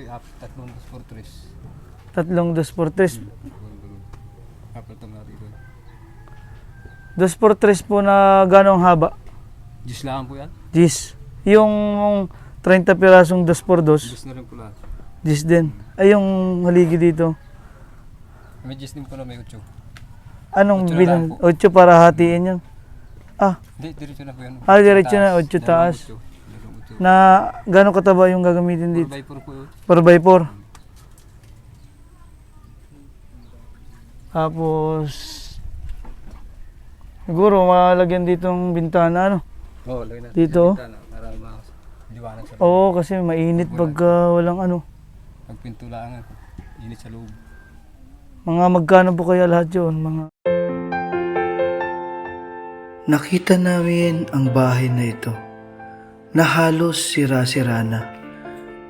Ito yung tatlong 2x3. Tatlong 2x3. Apat ang natin ito. 2x3 po na ganong haba? Diyos lang po yan. Gis. Yung 30 pirasong 2x2, Diyos na rin po lahat. gis din. Ay, yung haligi dito. May Diyos din po na may 8. Anong 8 na bilang? lang po. 8 para hatiin yun. Ah, Hindi, diretso na po yan. diretso na, 8 taas. Na gano'ng kataba yung gagamitin dito? 4x4 po yun. 4x4. Tapos, siguro malagyan ditong bintana, ano? Oo, lagyan natin. Dito? Sa bintana, para maliwanag sa loob. Oo, kasi mainit pagka walang ano. Pagpintulaan, init sa loob. Mga magkano po kaya lahat yun? Mga... Nakita namin ang bahay na ito na halos sira-sira na.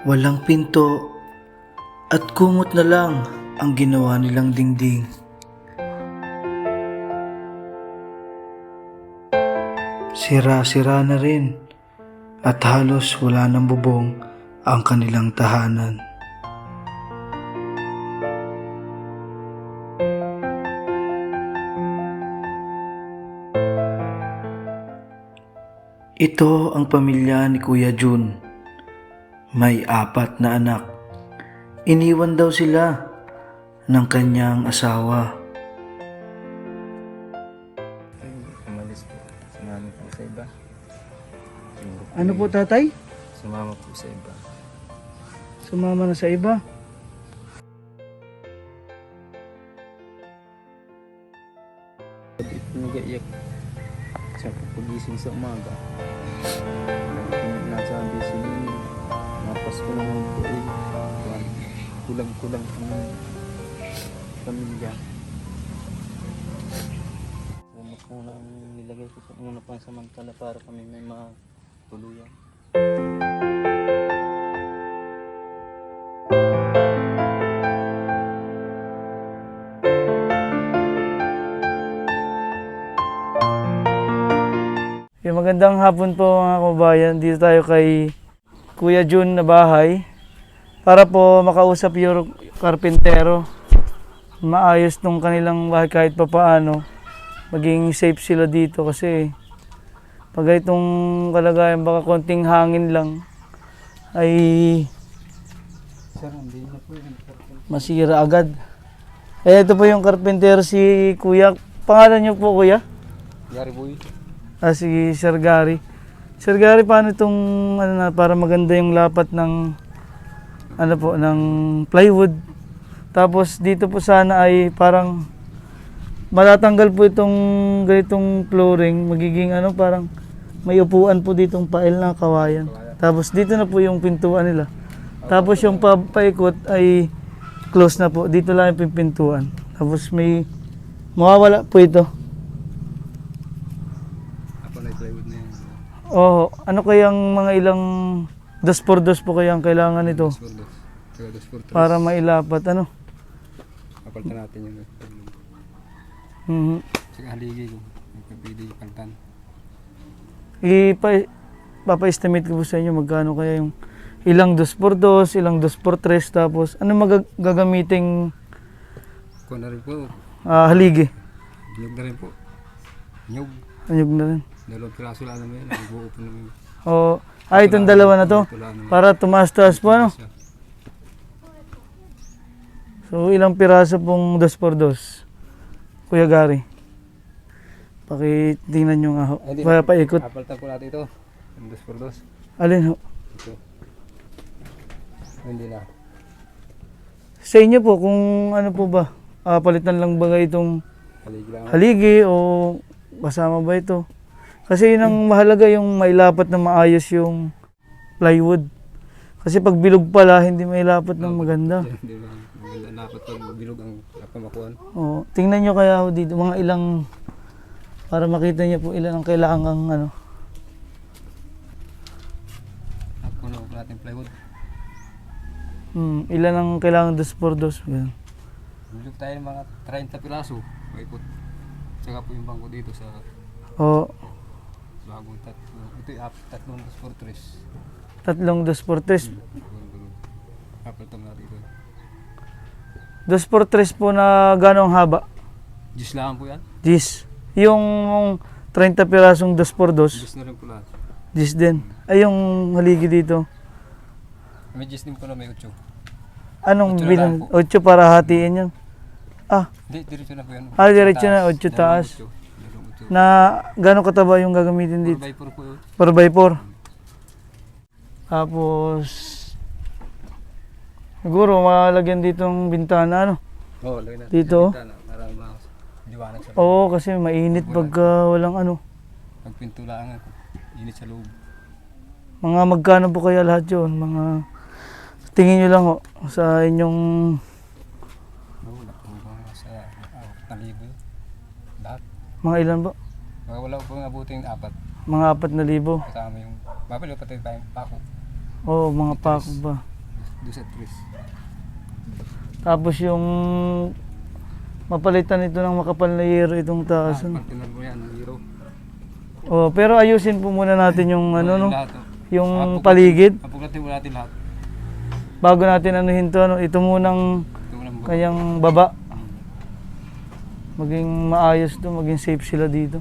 Walang pinto at kumot na lang ang ginawa nilang dingding. Sira-sira na rin at halos wala ng bubong ang kanilang tahanan. Ito ang pamilya ni Kuya Jun. May 4 na anak. Iniwan daw sila ng kanyang asawa. Umalis po. Sumama po sa iba. Ano po tatay? Sumama po sa iba. Sumama na sa iba. Nag-iyak sa pagising sa umaga. Nasabi si Nini, mapas ko naman po eh. Kulang-kulang ang pamilya. Gamot muna ang nilagay ko sa muna pang samantala para kami may matuluyan. Magandang hapon po mga kabayan. Dito tayo kay Kuya Jun na bahay para po makausap yung karpintero. Maayos nung kanilang bahay kahit pa paano. Maging safe sila dito kasi pag itong kalagayan baka konting hangin lang ay Sir, hindi na po yun. masira agad. Ito po yung karpintero si Kuya. Pangalan niyo po Kuya? Yari boy. Si Sir Gary. Sir Gary, paano itong ano na, para maganda yung lapat ng ano po, ng plywood. Tapos dito po sana ay parang matatanggal po itong ganitong flooring, magiging ano, parang may upuan po ditong pail na kawayan. Tapos dito na po yung pintuan nila. Tapos yung paikot ay close na po. Dito lang yung pintuan. Tapos may mawawala po ito. Plywood na yan. Oo. Ano kayang mga ilang 2x2 po kayang kailangan nito? 2x2. Saka 2x3. Para mailapat, ano? Kapalitan natin yung Mhm. saka haligi ko. Pwede palitan. Papa-estimate ko po sa inyo magkano kaya yung ilang 2x2, ilang 2x3, tapos ano gagamiting Kuha na rin po. haligi? Nyug na rin po. Nyug. Anyog na rin. 2 piraso lang naman yan. Buo po naman. O, itong dalawa na to. Para tumaas-taas po, ano? So, ilang piraso pong 2x2? Kuya Gary. Pakitingnan nyo nga ho. Kaya paikot. Apalitan po natin ito. Yung 2x2. Alin ho? Ito. Hindi na. Sa inyo po, kung ano po ba? Palitan lang ba itong Haligi lang. haligi o kasama ba ito? Kasi yun ang mahalaga, yung mailapat na maayos yung plywood. Kasi pag bilog pala, hindi mailapat ng maganda. Hindi ba? Maganda dapat pag bilog ang napamakuan. Oo. Tingnan nyo kaya ho dito, mga ilang, para makita nyo po ilan ang kailangang ano. Napuno po natin plywood. Ilan ang kailangang 2x2. Ganun. Bilog tayo ng mga 30 piraso. Maikot. Tsaka po yung bangko dito sa Oo. bagong tatlo. Ito yung tatlong 2x3. Tatlong 2x3. Apat na dito. 2x3 po na ganong haba. Diyos lang po yan. Gis. Yung 30 pirasong 2x2, Diyos na rin po lahat. gis din. Ay, yung haligi dito. May Diyos din po na may 8. Anong 8 na bilang? lang po. 8 para hatiin yun. Ah, Hindi, diretso na po yan. diretso na, 8 taas. Na gano'ng kataba yung gagamitin dito? 4x4 po yun. 4x4. Tapos, siguro malagyan dito ng bintana, ano? Oo, lagyan natin. Dito? Sa bintana para liwanag sa loob. Oo, kasi mainit pagka walang ano. Pagpinto lang, init sa loob. Mga magkano po kaya lahat yun? Mga, tingin nyo lang ho, sa inyong, Wala po mga sa 4,000 yun. Lahat. mga ilan ba? Wala po nga abuting 4. Mga 4,000. Kasama yung, babalo pati tayong pako. Oo, mga pako ba? 2 at 3. Tapos yung mapalitan ito ng makapal na yero itong taas. Ano? Partinan mo yan, ang hero. Oh, pero ayusin po muna natin yung ano no, Lahat, oh. yung paligid Apuklatin mo natin lahat. bago natin anuhin to ano, ito munang Ito mo lang ba? kayang baba. Maging maayos to, maging safe sila dito.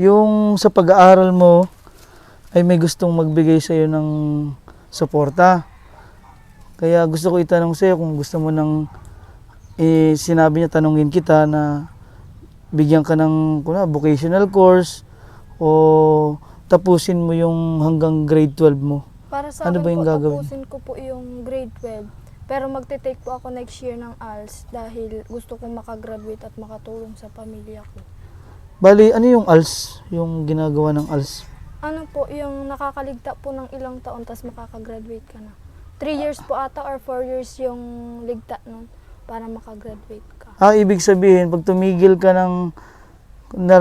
Yung sa pag-aaral mo ay may gustong magbigay sa iyo ng suporta. Kaya gusto ko itanong sa iyo kung gusto mo nang sinabi niya tanungin kita na bigyan ka ng vocational course o tapusin mo yung hanggang grade 12 mo. Para sa Ano akin ba yung po, gagawin? tapusin ko po yung grade 12. Pero magte-take po ako next year ng ALS dahil gusto kong makagraduate at makatulong sa pamilya ko. Bali, ano yung ALS? Yung ginagawa ng ALS? Ano po, yung nakakaligta po ng ilang taon tas makakagraduate ka na. 3 years po ata or 4 years yung ligta nun para makagraduate ka. Ibig sabihin, pag tumigil ka ng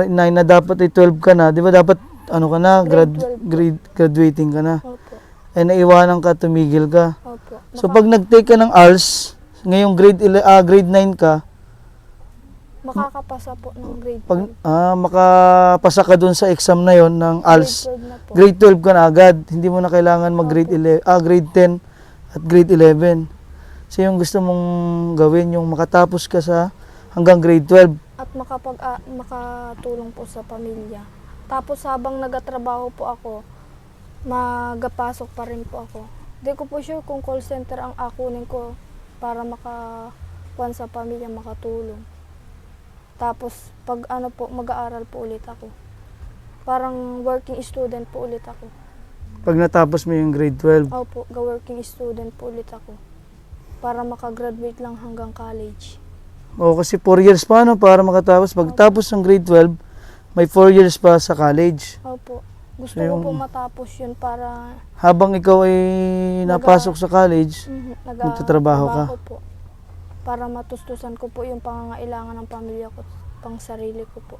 na dapat ay 12 ka na, di ba dapat ano ka na, graduating ka na. Opo, Ay naiwanan ka, tumigil ka. opo. So pag nag-take ka ng ALS, ngayong grade 9 ka, Makakapasa po ng grade 12. pag makapasa ka dun sa exam na yon ng ALS, Grade 12 na po. grade 12 ka na agad. Hindi mo na kailangan grade 10 at grade 11. So yung gusto mong gawin, yung makatapos ka sa hanggang grade 12. At makatulong po sa pamilya. Tapos habang nagatrabaho po ako, magapasok pa rin po ako. Hindi ko po sure kung call center ang akunin ko para makakuan sa pamilya, makatulong. Tapos pag ano po, mag-aaral po ulit ako. Parang working student po ulit ako. Pag natapos mo yung grade 12. Opo, working student po ulit ako. Para makagraduate lang hanggang college. O kasi 4 years pa no, para makatapos. Pagtapos ng grade 12, may 4 years pa sa college. Opo. Gusto So, ko po matapos yun para Habang ikaw ay napasok sa college, magtatrabaho ka. nagtatrabaho po. Para matustusan ko po yung pangangailangan ng pamilya ko, pang sarili ko po.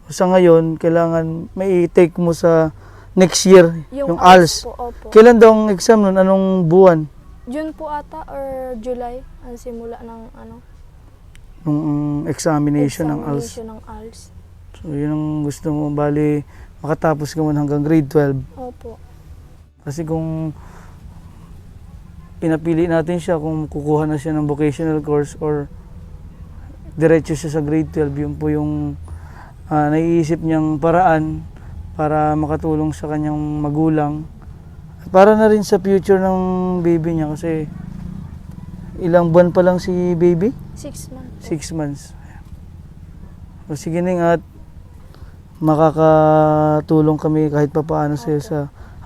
Sa ngayon, kailangan may take mo sa next year, yung ALS. po, opo. Kailan daw ang exam nun? Anong buwan? June po ata or July ang simula ng Nung examination ng ALS. examination ng ALS. So, yun ang gusto mo, bali, makatapos ka man hanggang grade 12. Opo. Kasi kung pinapili natin siya, kung kukuha na siya ng vocational course or diretso siya sa grade 12, yun po yung naiisip niyang paraan para makatulong sa kanyang magulang. Para na rin sa future ng baby niya kasi ilang buwan pa lang si baby? 6 months. 6 months. O sige Ning, at makakatulong kami kahit pa paano sa'yo sa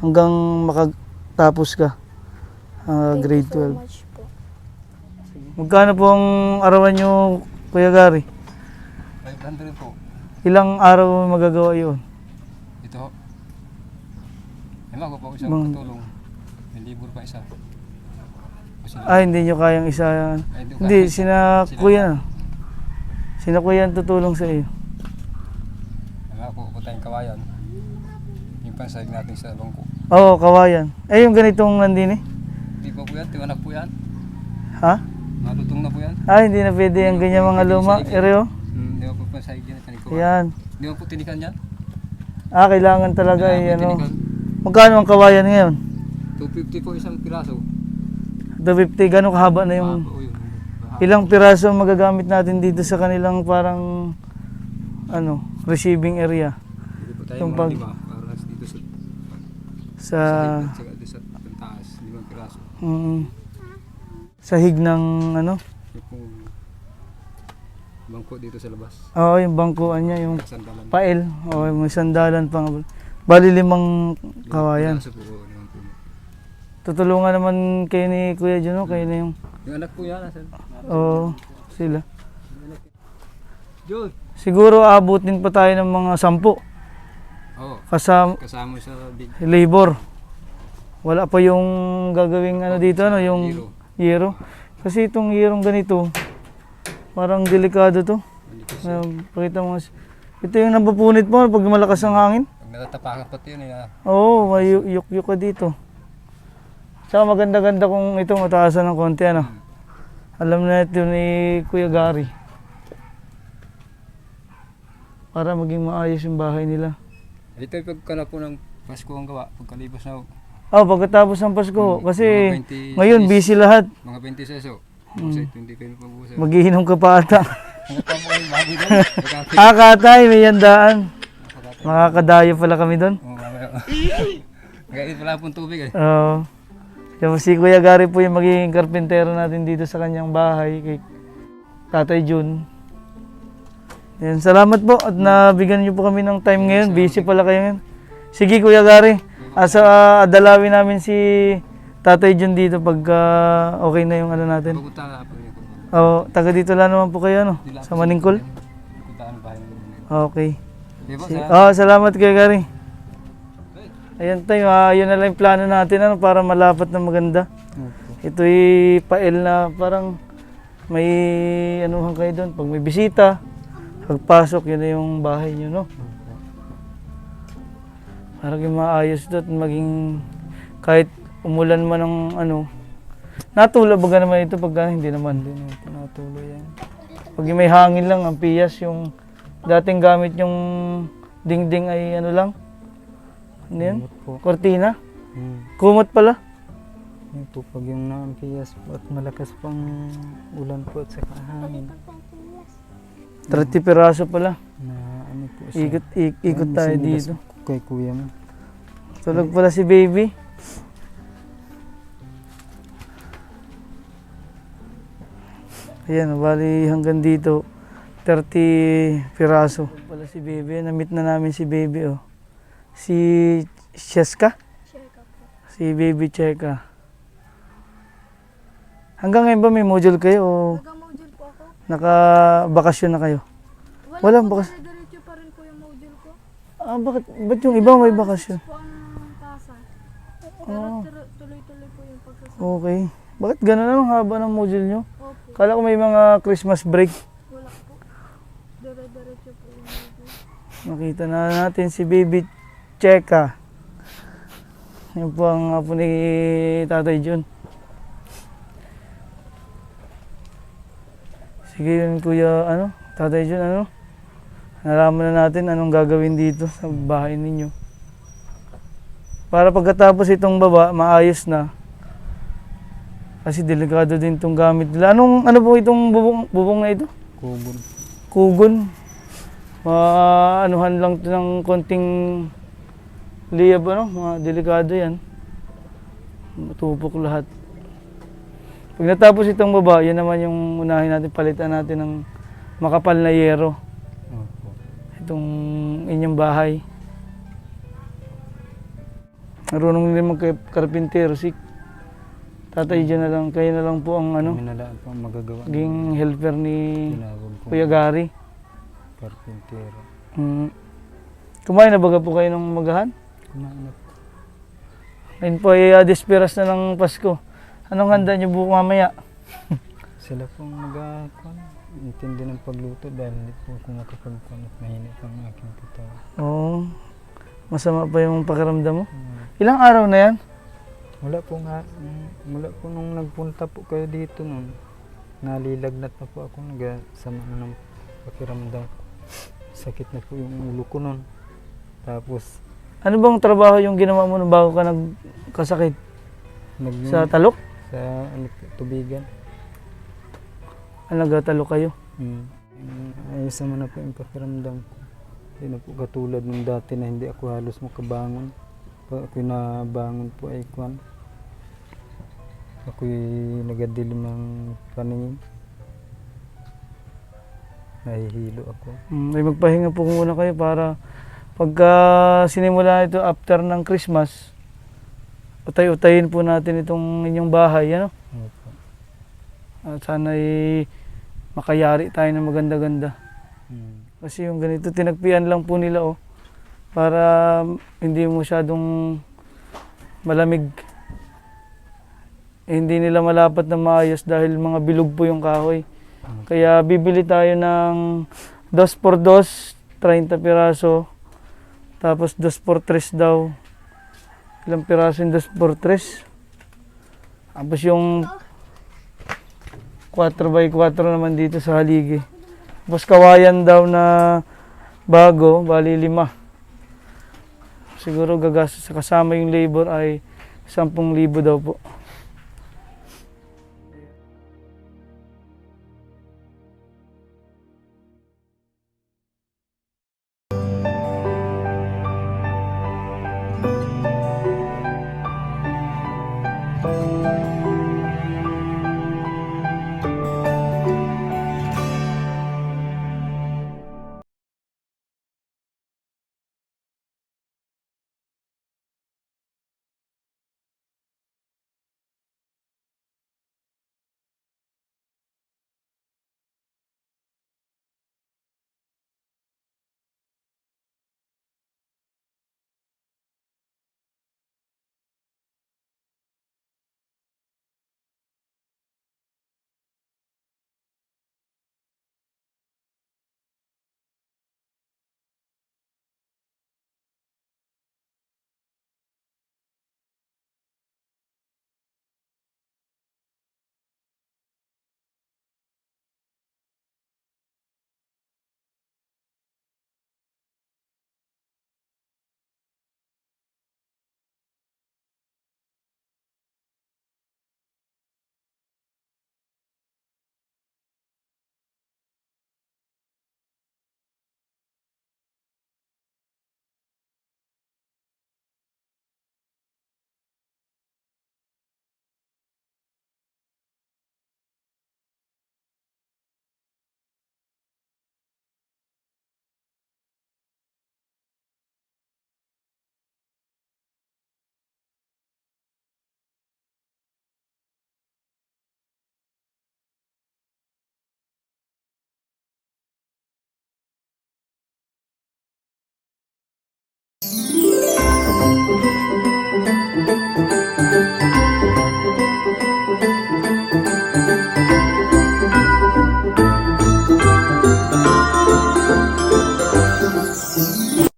hanggang makatapos ka Thank grade you so 12. much po. Magkano po ang arawan nyo, Kuya Gary? 500 po. Ilang araw magagawa yun? Ito ho. Ewan ko po isang Bang- katulong. May libur pa isa. O sila- Hindi nyo kayang isa. Ay, Hindi, kaya. sina Sila- Kuya. Sina Kuya ang tutulong sa iyo. Ewan ko po tayong kawayan. Yung pansahig natin sa bangko. Oo, kawayan. Yung ganitong nandini. Hindi pa po yan, tiwanak po yan. Ha? Malutong na po yan. Hindi na pwede yung ganyan mga luma. Ereo? Di ba po pansahig yan, kaniko. Yan. Di ba po tinikan yan? Kailangan talaga Kailangan po ano. tinikan. Magkano ang kawayan ngayon? 250 po isang piraso. 250, gano'ng kahaba na yung... Oo, yun. Ilang piraso ang magagamit natin dito sa kanilang parang receiving area Hindi po tayo yung mga pag- lima. Para dito sa sa sahig at saka sa taas. 5 piraso. sahig ng Yung pong bangko dito sa labas. yung bangkuan niya, yung Sandalan. pail, may sandalan pang bali 5 kawayan. Piraso po, 5 po. Tutulungan naman kayo ni Kuya Juno, kayo na yung Yung anak po yan, asan? sila. Jun! Siguro abutin pa tayo ng mga 10 Oo. kasama Kasama sa big labor. Wala pa yung gagawing dito, yung yero. Kasi itong yerong ganito, parang delikado to. Pakita mo. Ito yung nabapunit mo pag malakas ang hangin. Pag natatapakan pati yun, Oo, may yuk-yuk ka dito. Tsaka maganda-ganda kung ito mataasan ng konti, Alam na ito ni Kuya Gary. Para maging maayos yung bahay nila. Ito yung pagkala po ng Pasko ang gawa, pagkalibos na Pagkatapos ng Pasko. Kasi mga 20 ngayon busy lahat. mga 20 seso. Busay, 20 kayo pa busay. Magiinom ka pa ata. Ano pa po yung baboy doon? Katay, may yandaan. Makakadayo pala kami doon. Oo, mamaya. Nagait pala pong tubig eh. Oo. Yung si Kuya Gary po yung magiging karpintero natin dito sa kanyang bahay kay Tatay Jun. Yan, salamat po at nabigyan niyo po kami ng time ngayon. Busy pala kayo ngayon. Sige Kuya Gary, dalawin namin si Tatay Jun dito pag okay na yung natin. Pupunta nga po yun. Taga dito lang naman po kayo sa Maningkol. Pupunta ang bahay namin. Okay. Di ba? Salamat Kuya Gary. Ayan tayo, yun na lang yung plano natin para malapat na maganda. Ito'y pael na parang may anuhan kayo doon. Pag may bisita, pagpasok, yun na yung bahay nyo, no? Para maging maayos doon, maging kahit umulan man ng natulo ba naman ito pagka hindi naman din ito natulo yan. Pag may hangin lang, ang piyas, yung dating gamit yung dingding ay lang. Ano yan? Kortina? Kumot pala? Yun po, pag yung naampias po at malakas pang ulan po at saka hangin 30 piraso pala. na po siya. Ikot tayo dito. Kay kuya mo. Tulog pala si baby. Ayan, bali hanggang dito 30 piraso. Tulog pala si baby. Na-meet na namin si baby Si Cheska? Si baby Cheka. Hanggang ngayon ba may module kayo o Nag-module po ako. naka-bakasyon na kayo? Walang po, bakas- diretso pa rin po yung module ko. Ba't yung iba may bakasyon? Po ang pasa. Pero tuloy-tuloy po yung pagsasama. Okay. Bakit gano'n ang haba ng module nyo? Opo, Kala ko may mga Christmas break. wala po. Diretso po yung module. Nakita na natin si baby Cheka. Yan po ang apo ni Tatay Jun. Sige yun Kuya, Tatay Jun, nalaman na natin anong gagawin dito sa bahay ninyo. Para pagkatapos itong baba, maayos na. Kasi delikado din itong gamit nila. Ano po itong bubong na ito? Kubon. Kugon. Maanuhan lang ito ng konting liyab, mga delikado yan. Matupok lahat. Pag natapos itong baba, yan naman yung unahin natin, palitan natin ng makapal na yero. Opo. Itong inyong bahay. Marunong din magkarpintero, si Tatay dyan na lang, kayo na lang po ang Kami na lang po ang magagawa. naging helper ni Tinawag ko Kuya Gary. karpintero. Kumain na baga po kayo ng magahan? Kumain na po. Ngayon po ay disperas na ng Pasko. Anong handa niyo po mamaya? Sila pong intindi ng pagluto dahil hindi po ako makapagkuhan at mahinit ang aking katawan. Oo. Masama pa yung pakiramdam mo? Ilang araw na yan? Mula po nung nagpunta po kayo dito nun, nalilagnat na po ako, nagasama na ng pakiramdam ko. Sakit na po yung ulo ko nun. Tapos, Ano bang trabaho yung ginawa mo nung bago ka nagkasakit? Sa talok? sa tubigan. Nagtatalo kayo? Ayos naman na po yung pakiramdam ko. Hindi na po katulad nung dati na hindi ako halos makabangon. Pag ako'y nabangon po ay kwan. Ako'y nagadilim ng paningin. Nahihilo ako. Ay magpahinga po muna kayo para pagka sinimula ito after ng Christmas, utay-utayin po natin itong inyong bahay, Opo. At sana'y makayari tayo ng maganda-ganda. Kasi yung ganito, tinagpian lang po nila, para hindi masyadong malamig. Hindi nila malapat na maayos dahil mga bilog po yung kahoy. Kaya bibili tayo ng 2x2, 30 piraso. Tapos 2x3 daw. Ilang piraso yung 2x3? Tapos yung 4x4 naman dito sa haligi. Tapos kawayan daw na bago, bali 5. Siguro gagastos sa kasama yung labor ay 10,000 daw po.